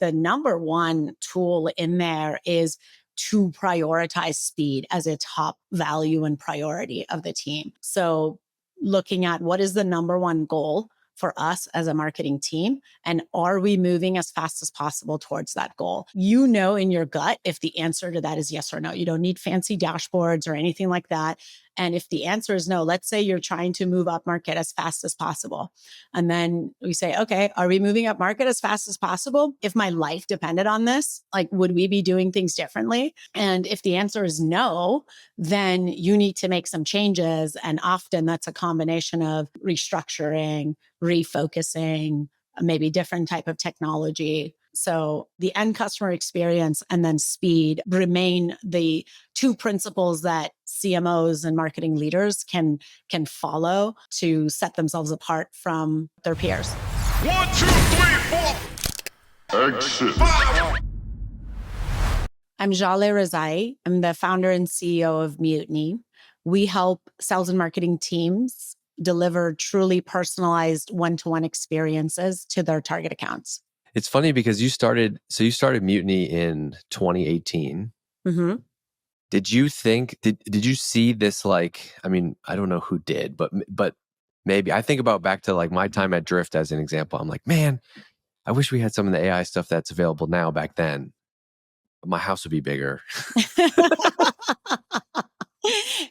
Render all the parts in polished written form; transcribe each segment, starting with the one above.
the number one tool in there is to prioritize speed as a top value and priority of the team. So looking at what is the number one goal for us as a marketing team, and are we moving as fast as possible towards that goal? You know in your gut if the answer to that is yes or no. You don't need fancy dashboards or anything like that. And if the answer is no, let's say you're trying to move up market as fast as possible. And then we say, okay, are we moving up market as fast as possible? If my life depended on this, like, would we be doing things differently? And if the answer is no, then you need to make some changes. And often that's a combination of restructuring, refocusing, maybe different type of technology. So the end customer experience and then speed remain the two principles that CMOs and marketing leaders can follow to set themselves apart from their peers. 1, 2, 3, 4. Exit. 5. I'm Jaleh Rezaei. I'm the founder and CEO of Mutiny. We help sales and marketing teams deliver truly personalized one-to-one experiences to their target accounts. It's funny because you started Mutiny in 2018. Mm-hmm. Did you see this, like, I mean, I don't know who did, but maybe I think about back to like my time at Drift as an example. I'm like, man, I wish we had some of the AI stuff that's available now back then. My house would be bigger.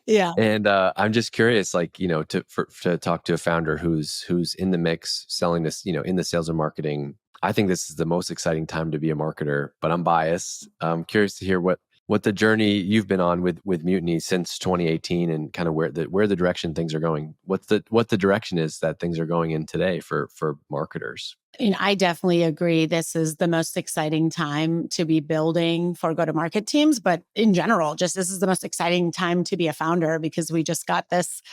Yeah. And I'm just curious, like, you know, to talk to a founder who's in the mix selling this, you know, in the sales and marketing. I think this is the most exciting time to be a marketer, but I'm biased. I'm curious to hear what the journey you've been on with Mutiny since 2018 and kind of where the direction things are going. What the direction is that things are going in today for marketers. I definitely agree. This is the most exciting time to be building for go-to-market teams. But in general, just this is the most exciting time to be a founder because we just got this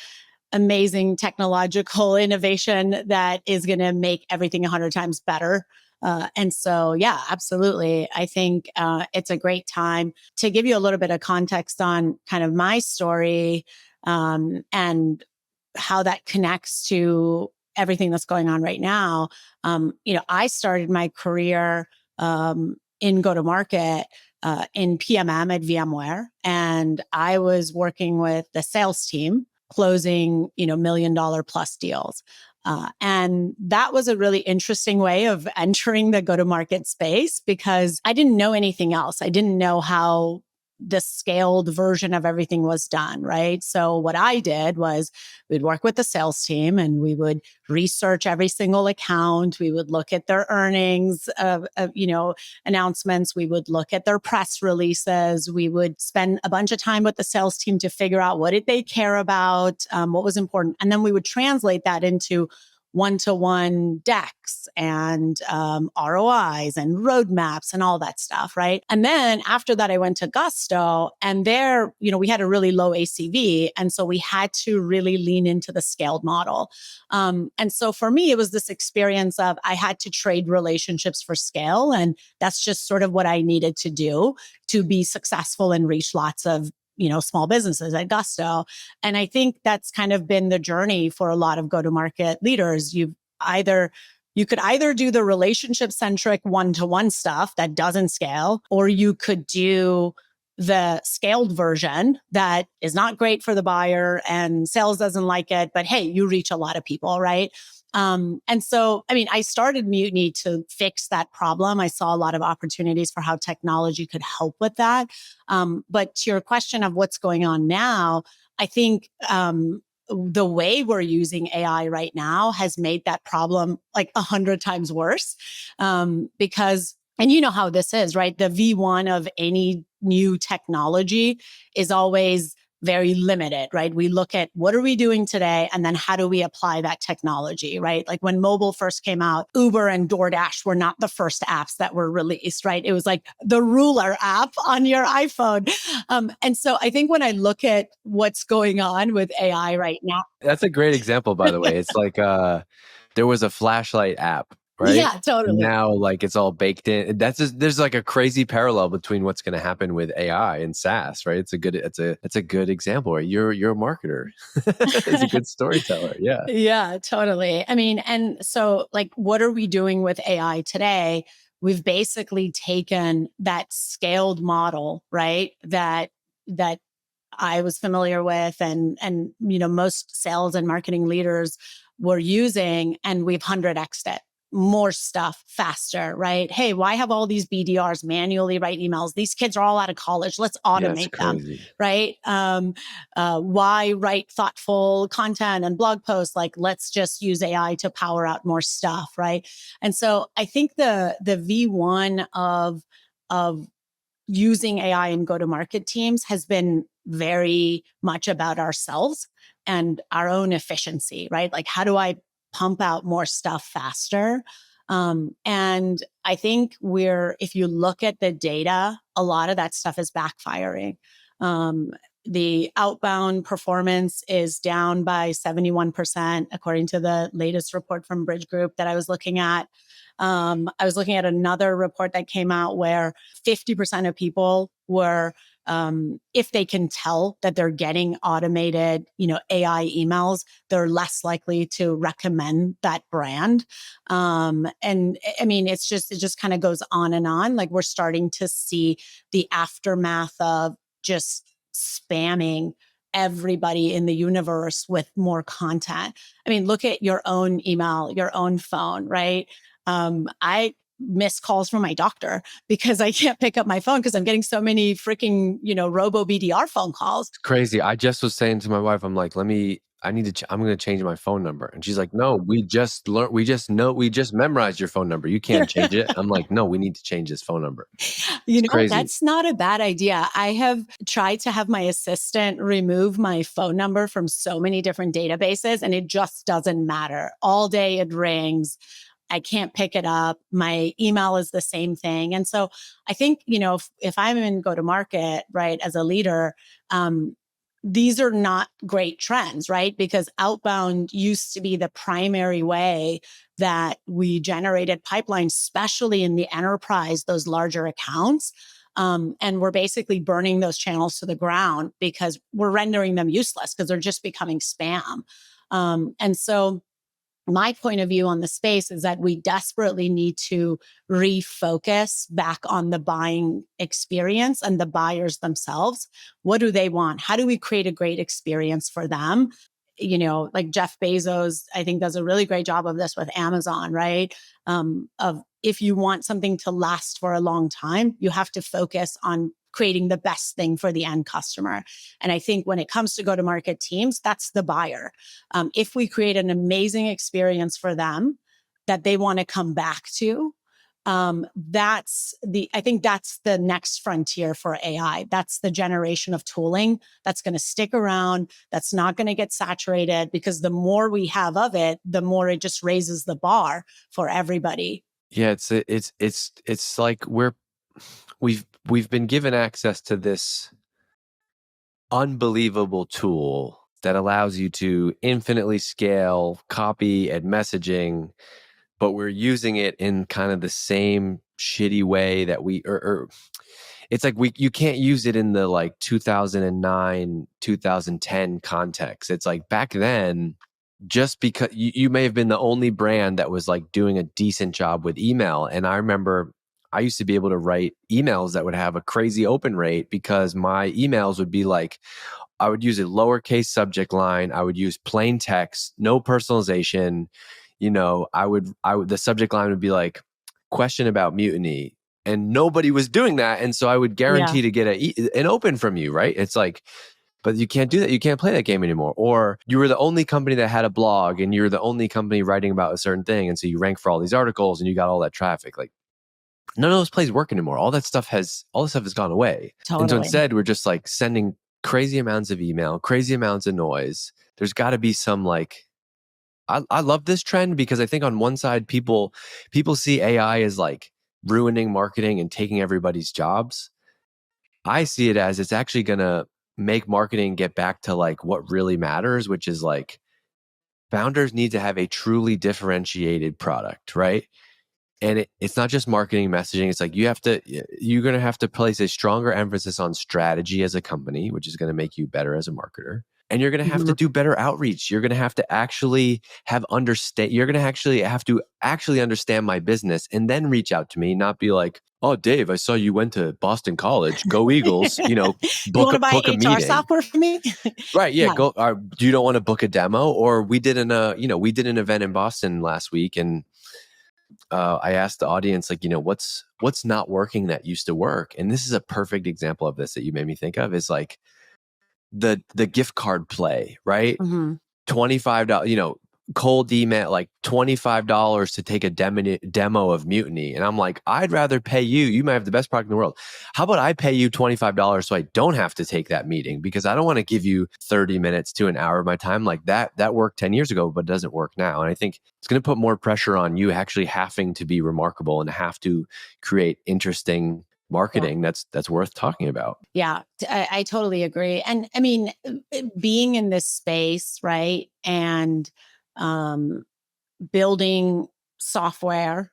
amazing technological innovation that is going to make everything 100 times better. And so, yeah, absolutely. I think it's a great time. To give you a little bit of context on kind of my story and how that connects to everything that's going on right now. I started my career in go-to-market in PMM at VMware, and I was working with the sales team, closing, $1 million plus deals. And that was a really interesting way of entering the go-to-market space because I didn't know anything else. I didn't know how the scaled version of everything was done, right? So what I did was we'd work with the sales team and we would research every single account. We would look at their earnings, announcements. We would look at their press releases. We would spend a bunch of time with the sales team to figure out what did they care about, what was important. And then we would translate that into one-to-one decks and ROIs and roadmaps and all that stuff, right? And then after that, I went to Gusto, and there, we had a really low ACV. And so we had to really lean into the scaled model. And so for me, it was this experience of I had to trade relationships for scale. And that's just sort of what I needed to do to be successful and reach lots of small businesses at Gusto. And I think that's kind of been the journey for a lot of go-to-market leaders. You could either do the relationship-centric one-to-one stuff that doesn't scale, or you could do the scaled version that is not great for the buyer and sales doesn't like it, but hey, you reach a lot of people, right? And so, I started Mutiny to fix that problem. I saw a lot of opportunities for how technology could help with that. But to your question of what's going on now, I think the way we're using AI right now has made that problem like 100 times worse. Because, and you know how this is, right? The V1 of any new technology is always very limited, right? We look at what are we doing today and then how do we apply that technology, right? Like when mobile first came out, Uber and DoorDash were not the first apps that were released, right? It was like the ruler app on your iPhone. And so I think when I look at what's going on with AI right now. That's a great example, by the way. It's like there was a flashlight app. Right? Yeah, totally. Now, like there's like a crazy parallel between what's going to happen with AI and SaaS, right? It's a good example. Right? You're a marketer. It's a good storyteller. Yeah. Yeah, totally. And so like, what are we doing with AI today? we've basically taken that scaled model, right? That I was familiar with and most sales and marketing leaders were using, and we've 100x'd it. More stuff faster, right? Hey, why have all these BDRs manually write emails? These kids are all out of college. Let's Yeah, it's automate them, crazy. right? Why write thoughtful content and blog posts? Like, let's just use AI to power out more stuff, right? And so I think the V1 of using AI in go-to-market teams has been very much about ourselves and our own efficiency, right? Like, how do I pump out more stuff faster? And I think if you look at the data, a lot of that stuff is backfiring. The outbound performance is down by 71%, according to the latest report from Bridge Group that I was looking at. I was looking at another report that came out where 50% of people were, if they can tell that they're getting automated, AI emails, they're less likely to recommend that brand. And I mean, it just kind of goes on and on. Like, we're starting to see the aftermath of just spamming everybody in the universe with more content. I mean, look at your own email, your own phone, right? I miss calls from my doctor because I can't pick up my phone because I'm getting so many freaking, robo BDR phone calls. It's crazy. I just was saying to my wife, I'm like, I'm going to change my phone number. And she's like, no, we just memorized your phone number. You can't change it. I'm like, no, we need to change this phone number. It's crazy. That's not a bad idea. I have tried to have my assistant remove my phone number from so many different databases, and it just doesn't matter. All day it rings. I can't pick it up. My email is the same thing. And so I think, if I'm in go to market, right, as a leader, these are not great trends, right? Because outbound used to be the primary way that we generated pipelines, especially in the enterprise, those larger accounts. And we're basically burning those channels to the ground because we're rendering them useless because they're just becoming spam. And so my point of view on the space is that we desperately need to refocus back on the buying experience and the buyers themselves. What do they want? How do we create a great experience for them? Like Jeff Bezos, I think, does a really great job of this with Amazon, right? Of if you want something to last for a long time, you have to focus on creating the best thing for the end customer. And I think when it comes to go-to-market teams, that's the buyer. If we create an amazing experience for them that they want to come back to, I think that's the next frontier for AI. That's the generation of tooling that's going to stick around. That's not going to get saturated, because the more we have of it, the more it just raises the bar for everybody. Yeah, it's like we've been given access to this unbelievable tool that allows you to infinitely scale copy and messaging, but we're using it in kind of the same shitty way that it's like you can't use it in the like 2009 2010 context. It's like back then, just because you may have been the only brand that was like doing a decent job with email. And I remember I used to be able to write emails that would have a crazy open rate because my emails would be like, I would use a lowercase subject line. I would use plain text, no personalization. The subject line would be like, question about mutiny. And nobody was doing that. And so I would guarantee to get an open from you, right? It's like, but you can't do that. You can't play that game anymore. Or you were the only company that had a blog and you're the only company writing about a certain thing. And so you rank for all these articles and you got all that traffic. Like, none of those plays work anymore. All this stuff has gone away. Totally. And so instead, we're just like sending crazy amounts of email, crazy amounts of noise. There's got to be some like, I love this trend because I think on one side, people see AI as like ruining marketing and taking everybody's jobs. I see it as it's actually going to make marketing get back to like what really matters, which is like founders need to have a truly differentiated product, right? And it's not just marketing messaging. It's like you're going to have to place a stronger emphasis on strategy as a company, which is going to make you better as a marketer. and you're going to have to do better outreach. You're going to have to actually you're going to actually have to understand my business and then reach out to me, not be like, oh, Dave, I saw you went to Boston College. Go Eagles. You know, You want to buy book a HR meeting. software for me? Right. Yeah. Yeah. Go. You don't want to book a demo? Or we did we did an event in Boston last week, and I asked the audience, like, what's not working that used to work? And this is a perfect example of this that you made me think of, is like the gift card play, right? Mm-hmm. $25, cold email, like $25 to take a demo of Mutiny. And I'm like, I'd rather pay you. You might have the best product in the world. How about I pay you $25 so I don't have to take that meeting? Because I don't want to give you 30 minutes to an hour of my time. Like that worked 10 years ago, but it doesn't work now. And I think it's going to put more pressure on you actually having to be remarkable and have to create interesting marketing that's worth talking about. Yeah, I totally agree. And I mean, being in this space, right? And building software,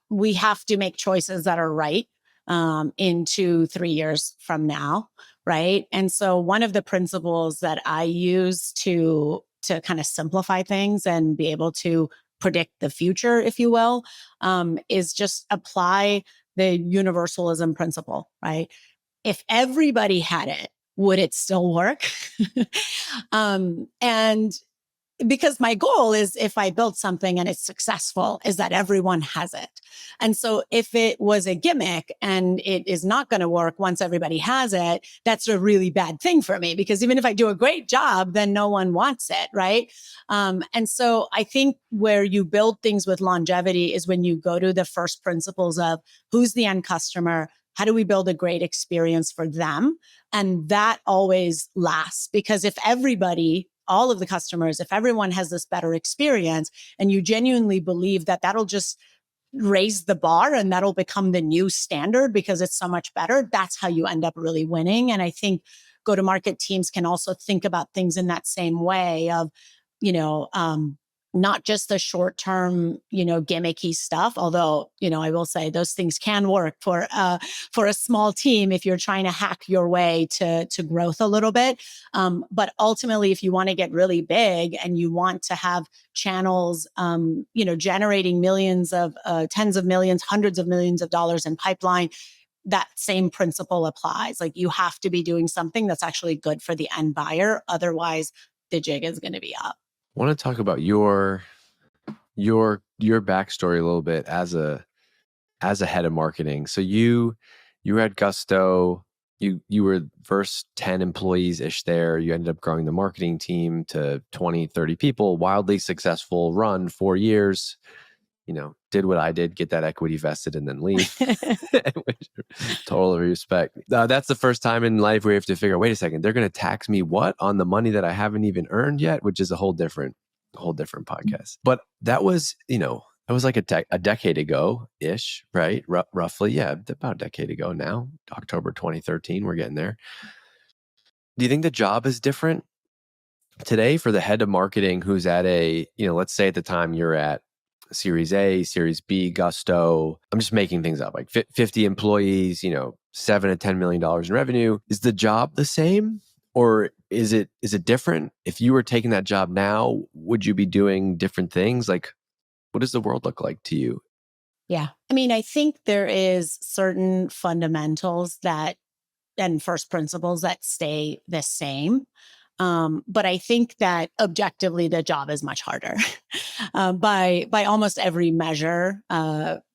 we have to make choices that are right in 2-3 years from now, right? And so one of the principles that I use to kind of simplify things and be able to predict the future, if you will, is just apply the universalism principle, right? If everybody had it, would it still work? And because my goal is, if I build something and it's successful, is that everyone has it. And so if it was a gimmick and it is not going to work once everybody has it, that's a really bad thing for me, because even if I do a great job, then no one wants it. Right. And so I think where you build things with longevity is when you go to the first principles of who's the end customer. How do we build a great experience for them? And that always lasts, because if all of the customers, if everyone has this better experience and you genuinely believe that that'll just raise the bar and that'll become the new standard because it's so much better, that's how you end up really winning. And I think go-to-market teams can also think about things in that same way of, not just the short-term, gimmicky stuff. Although, I will say those things can work for a small team if you're trying to hack your way to growth a little bit. But ultimately, if you want to get really big and you want to have channels, generating millions of, tens of millions, hundreds of millions of dollars in pipeline, that same principle applies. Like, you have to be doing something that's actually good for the end buyer. Otherwise, the jig is going to be up. I want to talk about your backstory a little bit as a head of marketing. So you were at Gusto. You were first 10 employees ish there. You ended up growing the marketing team to 20, 30 people. Wildly successful run, 4 years. Did what I did, get that equity vested, and then leave. Total respect. That's the first time in life where you have to figure, wait a second, they're going to tax me what on the money that I haven't even earned yet, which is a whole different podcast. But that was, like a decade ago ish, right? Roughly. Yeah. About a decade ago now, October 2013, we're getting there. Do you think the job is different today for the head of marketing who's at let's say at the time you're at Series A, Series B, Gusto? I'm just making things up, like 50 employees, $7 to $10 million in revenue. Is the job the same, or is it different? If you were taking that job now, would you be doing different things? Like, what does the world look like to you? Yeah. I mean, I think there is certain fundamentals and first principles that stay the same. But I think that objectively, the job is much harder. By almost every measure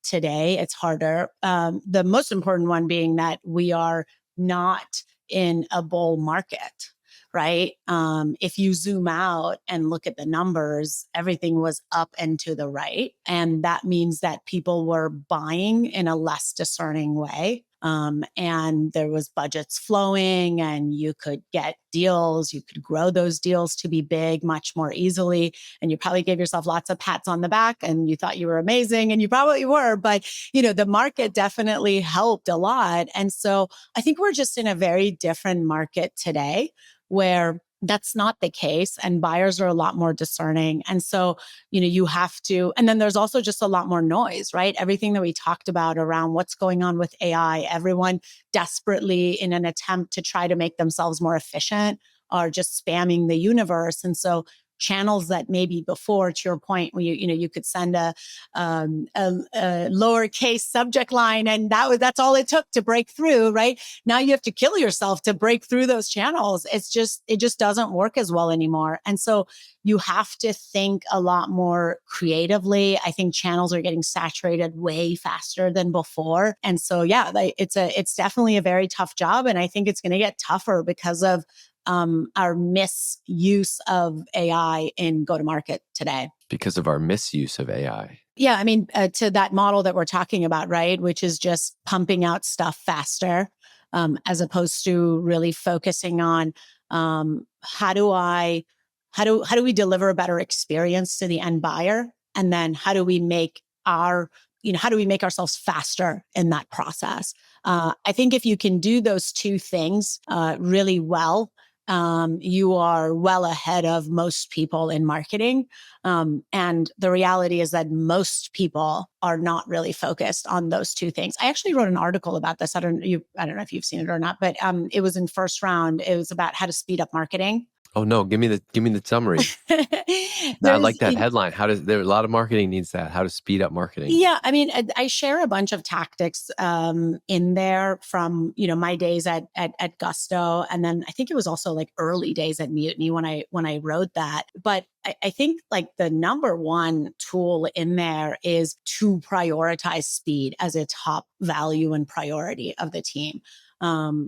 today, it's harder. The most important one being that we are not in a bull market, right? If you zoom out and look at the numbers, everything was up and to the right. And that means that people were buying in a less discerning way. And there was budgets flowing, and you could get deals. You could grow those deals to be big much more easily. And you probably gave yourself lots of pats on the back and you thought you were amazing, and you probably were, but the market definitely helped a lot. And so I think we're just in a very different market today where that's not the case, and buyers are a lot more discerning. And so, you have to, and then there's also just a lot more noise, right? Everything that we talked about around what's going on with AI, everyone desperately in an attempt to try to make themselves more efficient are just spamming the universe. And so channels that maybe before, to your point, when you could send a lowercase subject line, and that's all it took to break through, right? Now you have to kill yourself to break through those channels. It just doesn't work as well anymore. And so you have to think a lot more creatively. I think channels are getting saturated way faster than before. And so, yeah, it's definitely a very tough job. And I think it's going to get tougher because of our misuse of AI in go-to-market today. Because of our misuse of AI. Yeah, I mean, to that model that we're talking about, right, which is just pumping out stuff faster, as opposed to really focusing on how do we deliver a better experience to the end buyer, and then how do we make ourselves faster in that process. I think if you can do those two things really well, you are well ahead of most people in marketing. And the reality is that most people are not really focused on those two things. I actually wrote an article about this. I don't know if you've seen it or not, but it was in First Round. It was about how to speed up marketing. Oh no, give me the summary. I like that headline. A lot of marketing needs that. How to speed up marketing. Yeah, I mean, I share a bunch of tactics in there from my days at Gusto, and then I think it was also like early days at Mutiny when I wrote that. But I think like the number one tool in there is to prioritize speed as a top value and priority of the team.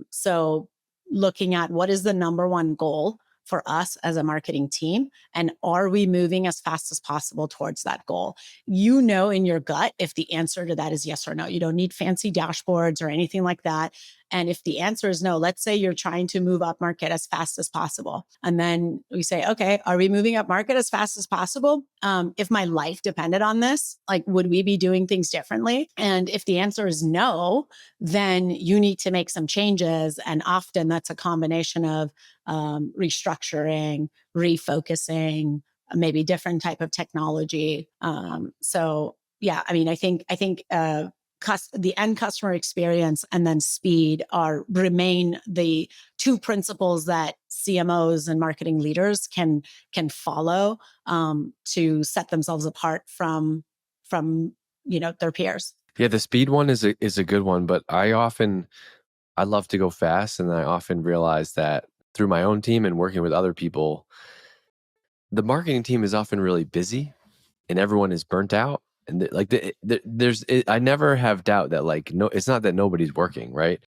So looking at what is the number one goal for us as a marketing team, and are we moving as fast as possible towards that goal? You know in your gut if the answer to that is yes or no. You don't need fancy dashboards or anything like that. And if the answer is no, let's say you're trying to move up market as fast as possible. And then we say, okay, are we moving up market as fast as possible? If my life depended on this, like, would we be doing things differently? And if the answer is no, then you need to make some changes. And often that's a combination of restructuring, refocusing, maybe different type of technology. So yeah, I mean, I think the end customer experience and then speed remain the two principles that CMOs and marketing leaders can follow to set themselves apart from their peers. Yeah, the speed one is a good one, but I love to go fast, and I often realize that through my own team and working with other people, the marketing team is often really busy and everyone is burnt out. And I never have doubt that it's not that nobody's working, right?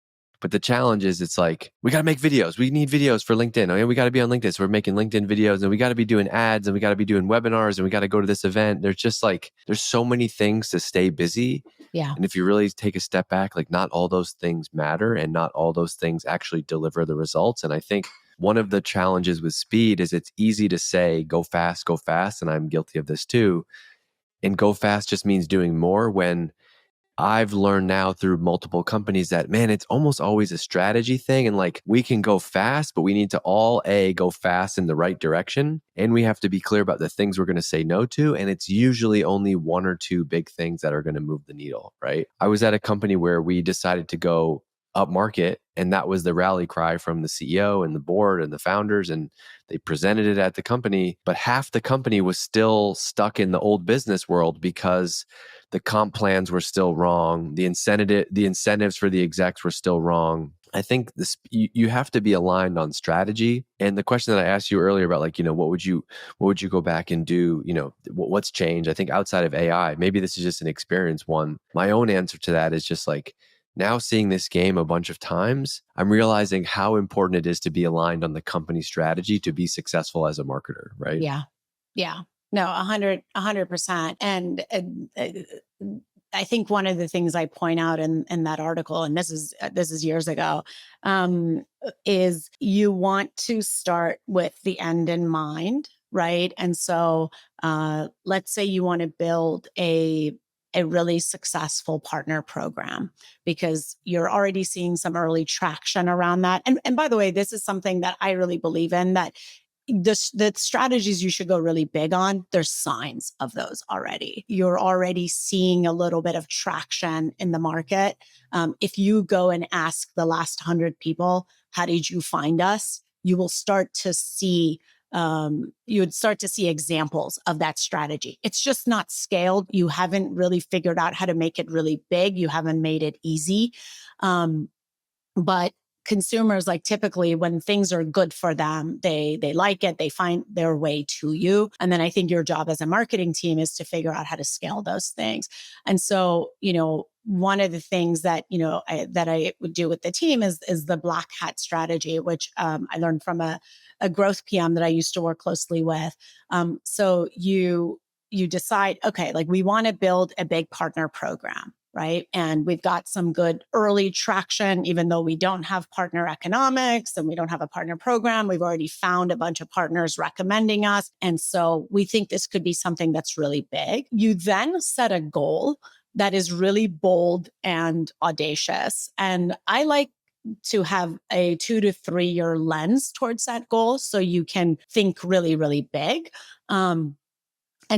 But the challenge is it's like, we got to make videos. We need videos for LinkedIn. We got to be on LinkedIn. So we're making LinkedIn videos, and we got to be doing ads, and we got to be doing webinars, and we got to go to this event. There's so many things to stay busy. Yeah. And if you really take a step back, not all those things matter, and not all those things actually deliver the results. And I think one of the challenges with speed is it's easy to say, go fast, and I'm guilty of this too. And go fast just means doing more, when I've learned now through multiple companies that, man, it's almost always a strategy thing. And we can go fast, but we need to go fast in the right direction. And we have to be clear about the things we're going to say no to. And it's usually only one or two big things that are going to move the needle, right? I was at a company where we decided to go up market, and that was the rally cry from the CEO and the board and the founders, and they presented it at the company. But half the company was still stuck in the old business world because the comp plans were still wrong. The incentives for the execs were still wrong. I think you have to be aligned on strategy. And the question that I asked you earlier about what would you go back and do? What's changed? I think outside of AI, maybe this is just an experience one. My own answer to that is just now seeing this game a bunch of times, I'm realizing how important it is to be aligned on the company strategy to be successful as a marketer, right? Yeah. Yeah. No, 100%. And I think one of the things I point out in that article, and this is years ago, is you want to start with the end in mind, right? And so let's say you want to build a really successful partner program because you're already seeing some early traction around that. And by the way, this is something that I really believe in, that the strategies you should go really big on, there's signs of those already. You're already seeing a little bit of traction in the market. If you go and ask the last 100 people, how did you find us? you will start to see you would start to see examples of that strategy. It's just not scaled. You haven't really figured out how to make it really big. You haven't made it easy. But consumers, like, typically when things are good for them, they like it, they find their way to you. And then I think your job as a marketing team is to figure out how to scale those things. And so, one of the things that, that I would do with the team is the black hat strategy, which I learned from a growth PM that I used to work closely with. So you decide, okay, like, we want to build a big partner program, right? And we've got some good early traction, even though we don't have partner economics and we don't have a partner program. We've already found a bunch of partners recommending us. And so we think this could be something that's really big. You then set a goal that is really bold and audacious. And I like to have a 2 to 3 year lens towards that goal, so you can think really, really big. And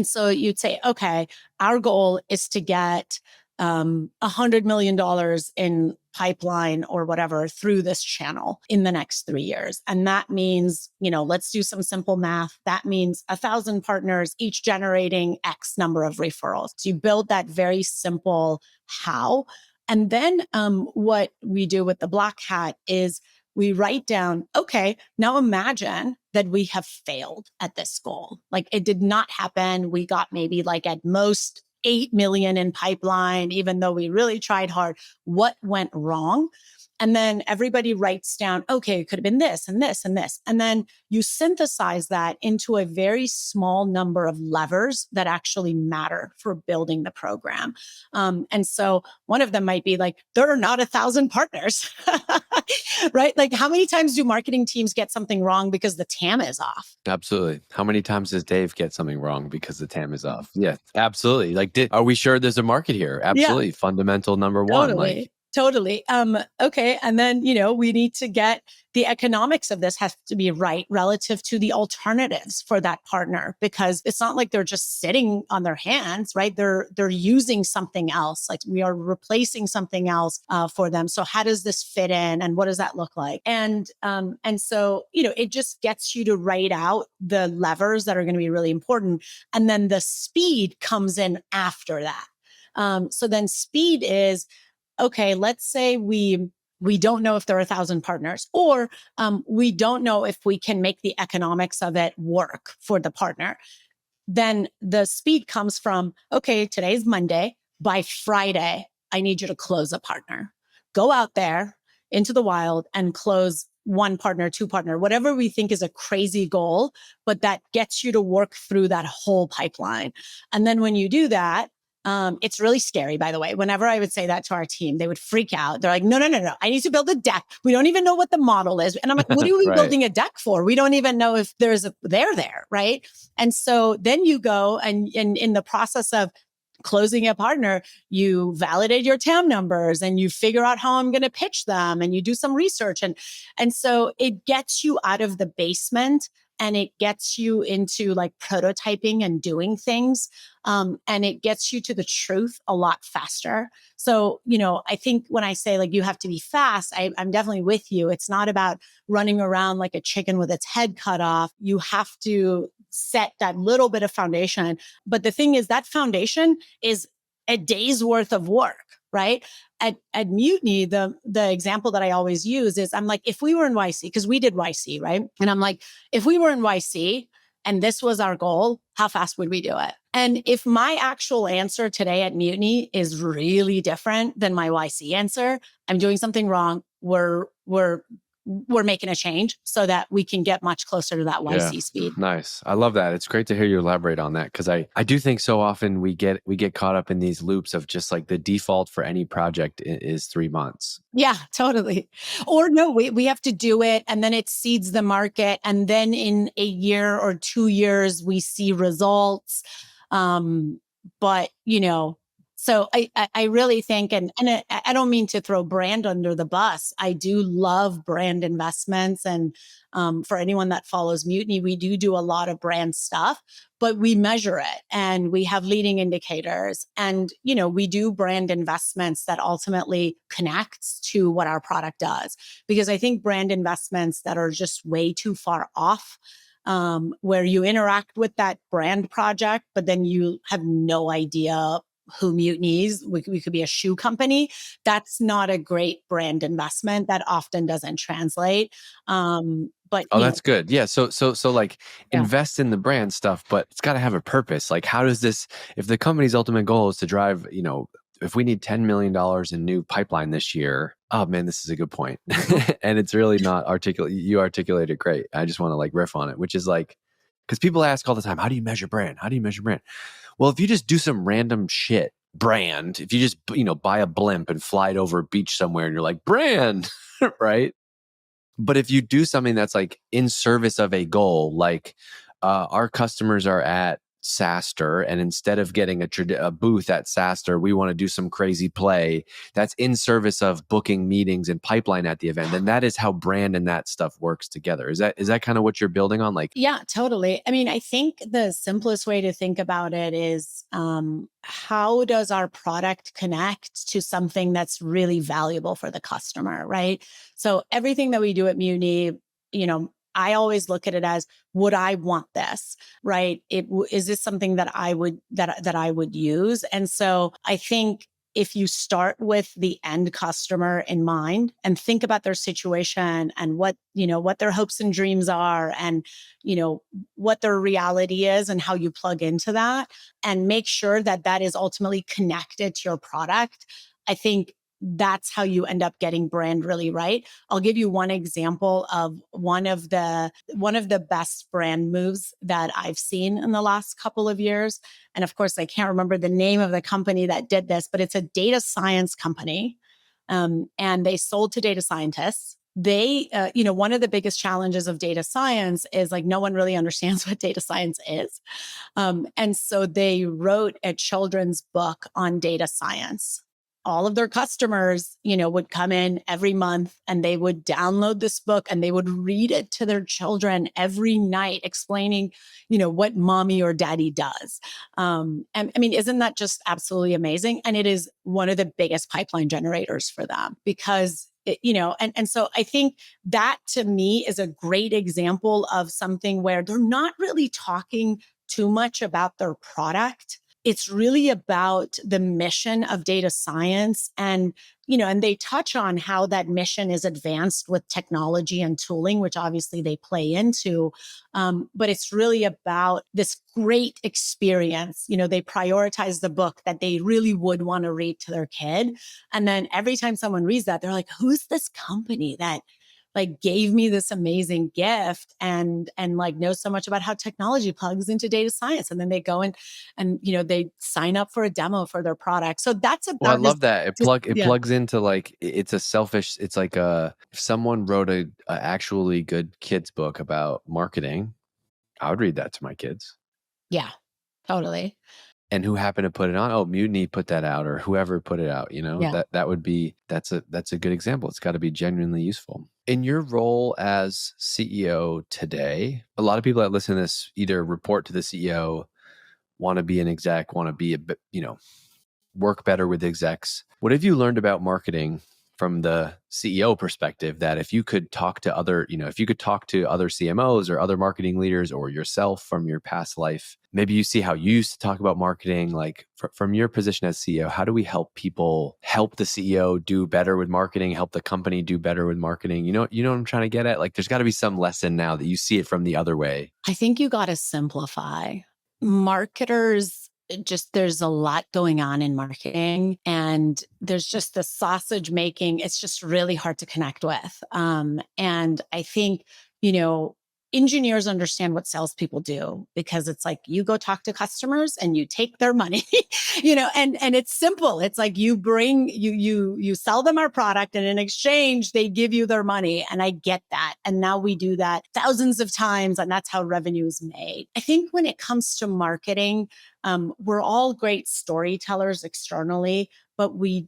so you'd say, okay, our goal is to get $100 million in pipeline or whatever through this channel in the next 3 years. And that means, let's do some simple math. That means 1,000 partners, each generating X number of referrals. So you build that very simple how. And then what we do with the black hat is we write down, okay, now imagine that we have failed at this goal. Like, it did not happen. We got maybe like at most 8 million in pipeline, even though we really tried hard. What went wrong? And then everybody writes down, okay, it could have been this and this and this. And then you synthesize that into a very small number of levers that actually matter for building the program. And so one of them might be like, there are not 1,000 partners, right? Like, how many times do marketing teams get something wrong because the TAM is off? Absolutely. How many times does Dave get something wrong because the TAM is off? Yeah, absolutely. Like, are we sure there's a market here? Absolutely. Yeah. Fundamental number one. Totally. Okay. And then, we need to get the economics of this has to be right relative to the alternatives for that partner, because it's not like they're just sitting on their hands, right? They're using something else. Like, we are replacing something else for them. So how does this fit in, and what does that look like? And so, it just gets you to write out the levers that are going to be really important. And then the speed comes in after that. So then speed is, okay, let's say we don't know if there are 1,000 partners, or we don't know if we can make the economics of it work for the partner. Then the speed comes from, okay, today's Monday. By Friday, I need you to close a partner. Go out there into the wild and close 1 partner, 2 partner, whatever we think is a crazy goal, but that gets you to work through that whole pipeline. And then when you do that, it's really scary, by the way. Whenever I would say that to our team, they would freak out. They're like, no. I need to build a deck. We don't even know what the model is. And I'm like, what are we Right. building a deck for? We don't even know if there's there, right? And so then you go and in the process of closing a partner, you validate your TAM numbers and you figure out how I'm going to pitch them, and you do some research. And so it gets you out of the basement, and it gets you into like prototyping and doing things. And it gets you to the truth a lot faster. So, I think when I say like you have to be fast, I'm definitely with you. It's not about running around like a chicken with its head cut off. You have to set that little bit of foundation. But the thing is, that foundation is a day's worth of work, right? At Mutiny, the example that I always use is, I'm like, if we were in YC, because we did YC, right? And I'm like, if we were in YC and this was our goal, how fast would we do it? And if my actual answer today at Mutiny is really different than my YC answer, I'm doing something wrong. We're making a change so that we can get much closer to that YC speed. Nice. I love that. It's great to hear you elaborate on that, because I do think so often we get caught up in these loops of just like the default for any project is 3 months. Yeah, totally. Or no, we have to do it, and then it seeds the market, and then in a year or 2 years we see results. But So I really think, and I don't mean to throw brand under the bus. I do love brand investments. And for anyone that follows Mutiny, we do a lot of brand stuff, but we measure it and we have leading indicators. And, we do brand investments that ultimately connects to what our product does. Because I think brand investments that are just way too far off, where you interact with that brand project, but then you have no idea who Mutiny's. We could be a shoe company. That's not a great brand investment. That often doesn't translate. But Oh, that's good. Yeah. So like yeah. invest in the brand stuff, but it's got to have a purpose. Like, how does this, if the company's ultimate goal is to drive, if we need $10 million in new pipeline this year, oh man, this is a good point. And it's really not articulate. You articulated great. I just want to like riff on it, which is like, because people ask all the time, how do you measure brand? How do you measure brand? Well, if you just do some random shit brand, if you just, buy a blimp and fly it over a beach somewhere and you're like, brand, right? But if you do something that's like in service of a goal, like our customers are at SaaStr, and instead of getting a booth at SaaStr, we want to do some crazy play that's in service of booking meetings and pipeline at the event. And that is how brand and that stuff works together. Is that kind of what you're building on? Like, Yeah, totally. I mean, I think the simplest way to think about it is how does our product connect to something that's really valuable for the customer, right? So everything that we do at Muni, I always look at it as, would I want this, right? Is this something that I would use? And so I think if you start with the end customer in mind and think about their situation and what their hopes and dreams are, and what their reality is and how you plug into that, and make sure that that is ultimately connected to your product, I think that's how you end up getting brand really right. I'll give you one example of one of the best brand moves that I've seen in the last couple of years. And of course, I can't remember the name of the company that did this, but it's a data science company. And they sold to data scientists. They, one of the biggest challenges of data science is like no one really understands what data science is. And so they wrote a children's book on data science. All of their customers, would come in every month and they would download this book and they would read it to their children every night, explaining, what mommy or daddy does. And I mean, isn't that just absolutely amazing? And it is one of the biggest pipeline generators for them because and so I think that to me is a great example of something where they're not really talking too much about their product. It's really about the mission of data science. And, and they touch on how that mission is advanced with technology and tooling, which obviously they play into. But it's really about this great experience. They prioritize the book that they really would want to read to their kid. And then every time someone reads that, they're like, who's this company that like gave me this amazing gift and like knows so much about how technology plugs into data science? And then they go and they sign up for a demo for their product. So that's well, I about love that it yeah. plugs into like it's a selfish. It's like if someone wrote a actually good kids book about marketing, I would read that to my kids. Yeah, totally. And who happened to put it on? Oh, Mutiny put that out, or whoever put it out. Yeah. That would be that's a good example. It's got to be genuinely useful. In your role as CEO today, a lot of people that listen to this either report to the CEO, want to be an exec, want to be a bit, work better with execs. What have you learned about marketing from the CEO perspective that if you could talk to other, if you could talk to other CMOs or other marketing leaders or yourself from your past life, maybe you see how you used to talk about marketing, like from your position as CEO, how do we help people help the CEO do better with marketing, help the company do better with marketing? You know what I'm trying to get at? Like there's got to be some lesson now that you see it from the other way. I think you got to simplify. Marketers, there's a lot going on in marketing and there's just the sausage making. It's just really hard to connect with. And I think, engineers understand what salespeople do, because it's like you go talk to customers and you take their money, and it's simple. It's like you sell them our product, and in exchange, they give you their money. And I get that. And now we do that thousands of times, and that's how revenue is made. I think when it comes to marketing, we're all great storytellers externally, but we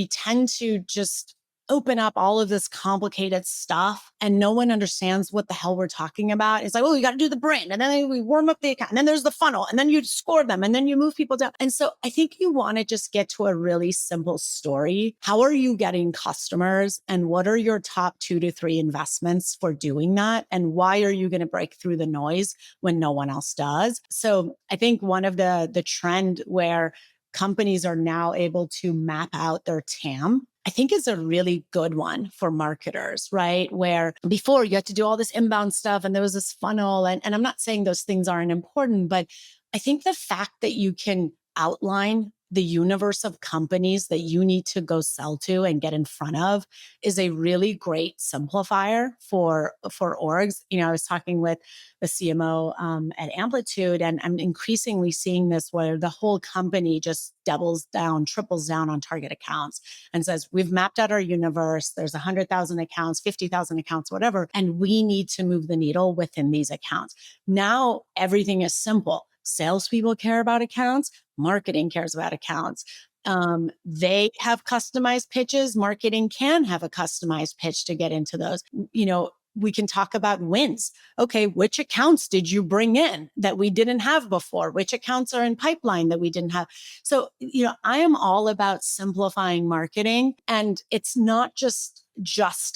tend to just open up all of this complicated stuff, and no one understands what the hell we're talking about. It's like, oh, you got to do the brand, and then we warm up the account, and then there's the funnel, and then you score them, and then you move people down. And so I think you want to just get to a really simple story. How are you getting customers, and what are your top 2 to 3 investments for doing that? And why are you going to break through the noise when no one else does? So I think one of the trend where companies are now able to map out their TAM, I think is a really good one for marketers, right? Where before you had to do all this inbound stuff and there was this funnel. And I'm not saying those things aren't important, but I think the fact that you can outline the universe of companies that you need to go sell to and get in front of is a really great simplifier for orgs. I was talking with the CMO at Amplitude, and I'm increasingly seeing this where the whole company just doubles down, triples down on target accounts and says, we've mapped out our universe. There's 100,000 accounts, 50,000 accounts, whatever, and we need to move the needle within these accounts. Now everything is simple. Salespeople care about accounts. Marketing cares about accounts. They have customized pitches. Marketing can have a customized pitch to get into those. We can talk about wins. Okay, which accounts did you bring in that we didn't have before? Which accounts are in pipeline that we didn't have? So, I am all about simplifying marketing, and it's not just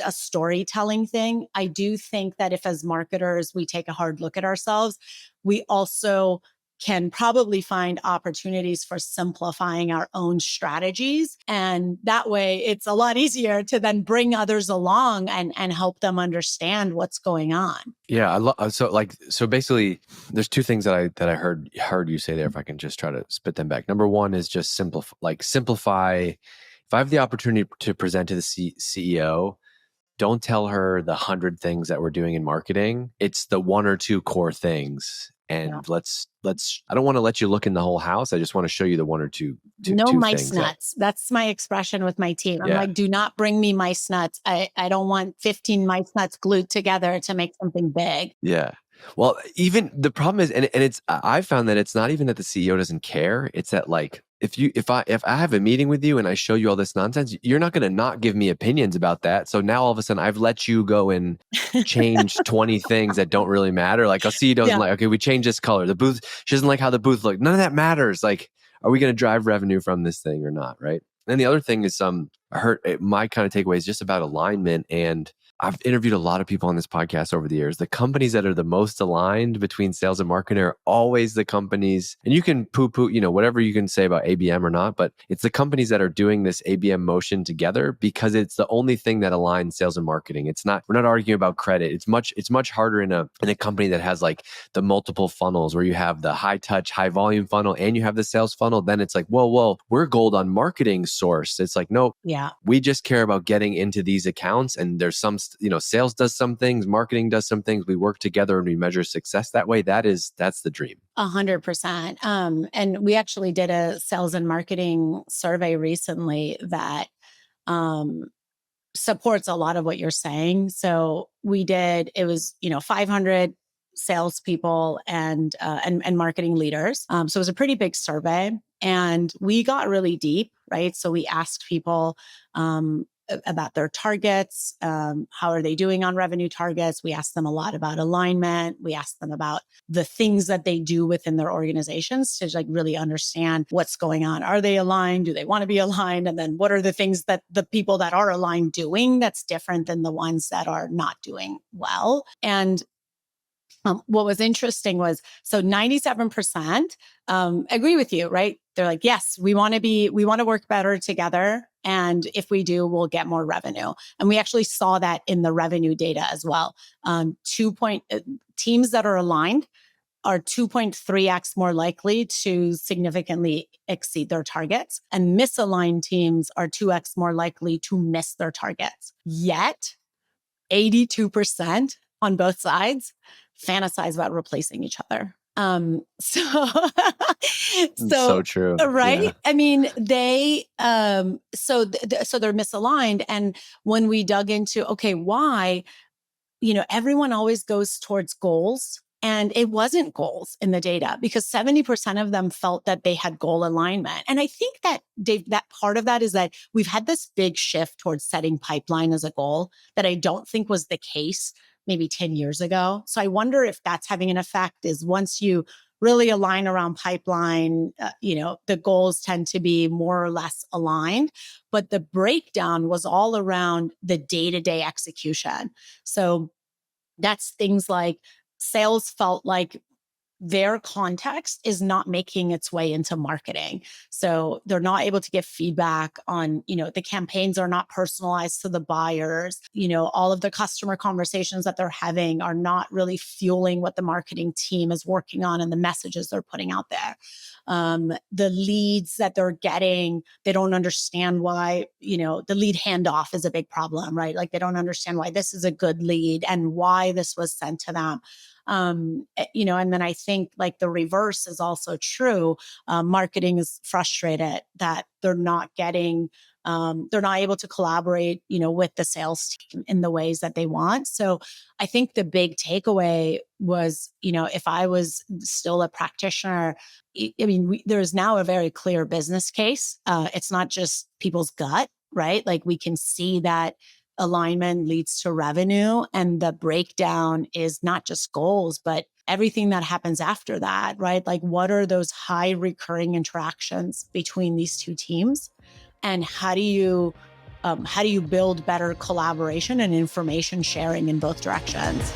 a storytelling thing. I do think that if as marketers, we take a hard look at ourselves, we also can probably find opportunities for simplifying our own strategies. And that way it's a lot easier to then bring others along and help them understand what's going on. Yeah, so basically there's 2 things that I heard you say there, if I can just try to spit them back. Number 1 is just simplify. If I have the opportunity to present to the CEO, don't tell her the 100 things that we're doing in marketing. It's the 1 or 2 core things. And let's I don't want to let you look in the whole house. I just want to show you the 1 or 2 no two mice things nuts. That's my expression with my team. I'm like, do not bring me mice nuts. I don't want 15 mice nuts glued together to make something big. Yeah. Well, even the problem is, and it's, I found that it's not even that the CEO doesn't care. It's that like, if I have a meeting with you and I show you all this nonsense, you're not going to not give me opinions about that. So now all of a sudden I've let you go and change 20 things that don't really matter. Like a CEO doesn't like, okay, we changed this color. The booth, she doesn't like how the booth looked. None of that matters. Like, are we going to drive revenue from this thing or not? Right. And the other thing is, I heard my kind of takeaway is just about alignment. And I've interviewed a lot of people on this podcast over the years. The companies that are the most aligned between sales and marketing are always the companies, and you can poo-poo, whatever you can say about ABM or not, but it's the companies that are doing this ABM motion together because it's the only thing that aligns sales and marketing. We're not arguing about credit. It's much harder in a company that has like the multiple funnels where you have the high touch, high volume funnel and you have the sales funnel. Then it's like, whoa, we're gold on marketing source. It's like, no, we just care about getting into these accounts, and there's some sales does some things, marketing does some things. We work together and we measure success that way. That's the dream. 100%. And we actually did a sales and marketing survey recently that supports a lot of what you're saying. So it was 500 salespeople and marketing leaders. So it was a pretty big survey, and we got really deep, right? So we asked people about their targets. How are they doing on revenue targets? We asked them a lot about alignment. We asked them about the things that they do within their organizations to like really understand what's going on. Are they aligned? Do they want to be aligned? And then what are the things that the people that are aligned doing that's different than the ones that are not doing well? And what was interesting was, so 97% agree with you, right? They're like, yes, we want to work better together. And if we do, we'll get more revenue. And we actually saw that in the revenue data as well. Teams that are aligned are 2.3x more likely to significantly exceed their targets. And misaligned teams are 2x more likely to miss their targets. Yet, 82% on both sides fantasize about replacing each other. So, So true. right. Yeah. I mean, they, so they're misaligned. And when we dug into, okay, why, everyone always goes towards goals. And it wasn't goals in the data because 70% of them felt that they had goal alignment. And I think that, Dave, that part of that is that we've had this big shift towards setting pipeline as a goal that I don't think was the case maybe 10 years ago. So I wonder if that's having an effect is once you really align around pipeline, the goals tend to be more or less aligned, but the breakdown was all around the day-to-day execution. So that's things like sales felt like their context is not making its way into marketing. So they're not able to give feedback on, the campaigns are not personalized to the buyers. All of the customer conversations that they're having are not really fueling what the marketing team is working on and the messages they're putting out there. The leads that they're getting, they don't understand why, the lead handoff is a big problem, right? Like they don't understand why this is a good lead and why this was sent to them. And then I think like the reverse is also true. Marketing is frustrated that they're not able to collaborate, with the sales team in the ways that they want. So I think the big takeaway was, if I was still a practitioner, there's now a very clear business case. It's not just people's gut, right? Like we can see that alignment leads to revenue and the breakdown is not just goals, but everything that happens after that, right? Like what are those high recurring interactions between these two teams? And how do you build better collaboration and information sharing in both directions?